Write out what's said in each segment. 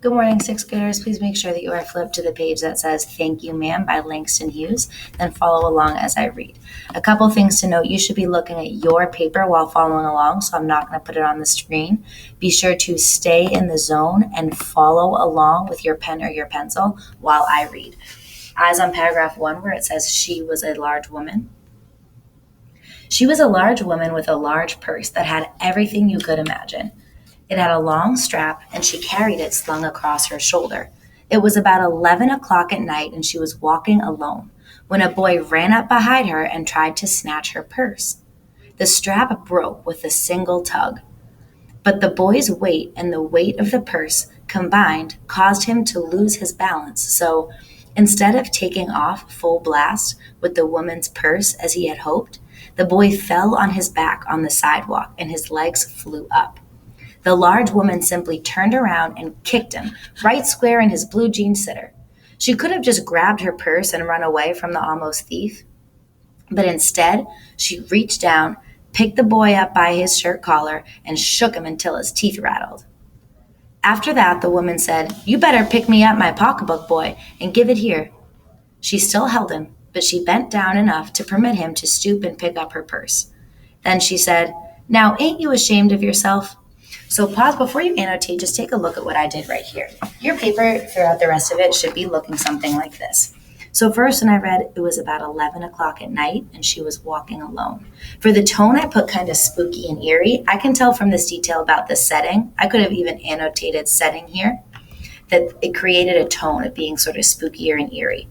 Good morning, sixth graders. Please make sure that you are flipped to the page that says "Thank You, Ma'am" by Langston Hughes, then follow along as I read. A couple things to note: you should be looking at your paper while following along, so I'm not going to put it on the screen. Be sure to stay in the zone and follow along with your pen or your pencil while I read. As on paragraph 1, where it says she was a large woman. She was a large woman with a large purse that had everything you could imagine. It had a long strap, and she carried it slung across her shoulder. It was about 11 o'clock at night, and she was walking alone when a boy ran up behind her and tried to snatch her purse. The strap broke with a single tug, but the boy's weight and the weight of the purse combined caused him to lose his balance. So instead of taking off full blast with the woman's purse as he had hoped, the boy fell on his back on the sidewalk and his legs flew up. The large woman simply turned around and kicked him right square in his blue jean sitter. She could have just grabbed her purse and run away from the almost thief, but instead she reached down, picked the boy up by his shirt collar, and shook him until his teeth rattled. After that, the woman said, "You better pick me up my pocketbook, boy, and give it here." She still held him, but she bent down enough to permit him to stoop and pick up her purse. Then she said, "Now, ain't you ashamed of yourself?" So pause before you annotate. Just take a look at what I did right here. Your paper throughout the rest of it should be looking something like this. So first, when I read, it was about 11 o'clock at night and she was walking alone. For the tone, I put kind of spooky and eerie. I can tell from this detail about the setting. I could have even annotated setting here, that it created a tone of being sort of spookier and eerie.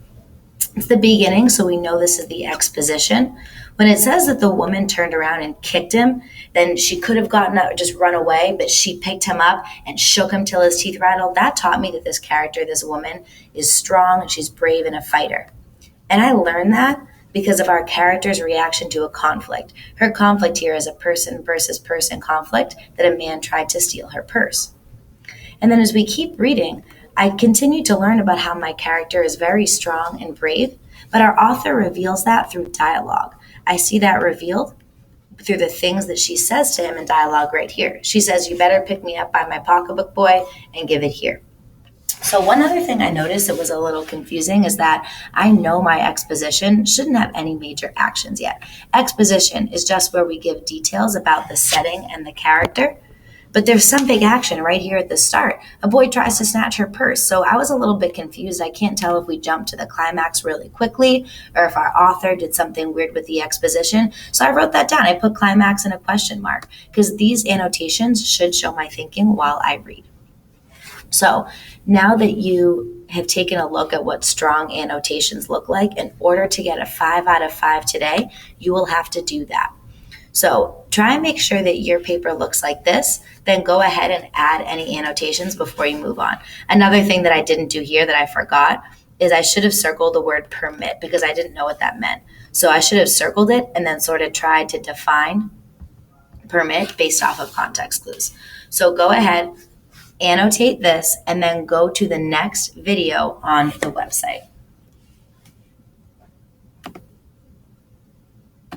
It's the beginning, so we know this is the exposition. When it says that the woman turned around and kicked him, then she could have gotten up, just run away, but she picked him up and shook him till his teeth rattled. That taught me that this character, this woman, is strong and she's brave and a fighter. And I learned that because of our character's reaction to a conflict. Her conflict here is a person versus person conflict that a man tried to steal her purse. And then as we keep reading, I continue to learn about how my character is very strong and brave, but our author reveals that through dialogue. I see that revealed through the things that she says to him in dialogue right here. She says, "You better pick me up by my pocketbook, boy, and give it here." So one other thing I noticed that was a little confusing is that I know my exposition shouldn't have any major actions yet. Exposition is just where we give details about the setting and the character. But there's some big action right here at the start. A boy tries to snatch her purse. So I was a little bit confused. I can't tell if we jumped to the climax really quickly or if our author did something weird with the exposition. So I wrote that down. I put climax and a question mark because these annotations should show my thinking while I read. So now that you have taken a look at what strong annotations look like, in order to get a 5 out of 5 today, you will have to do that. So try and make sure that your paper looks like this, then go ahead and add any annotations before you move on. Another thing that I didn't do here that I forgot is I should have circled the word permit because I didn't know what that meant. So I should have circled it and then sort of tried to define permit based off of context clues. So go ahead, annotate this, and then go to the next video on the website.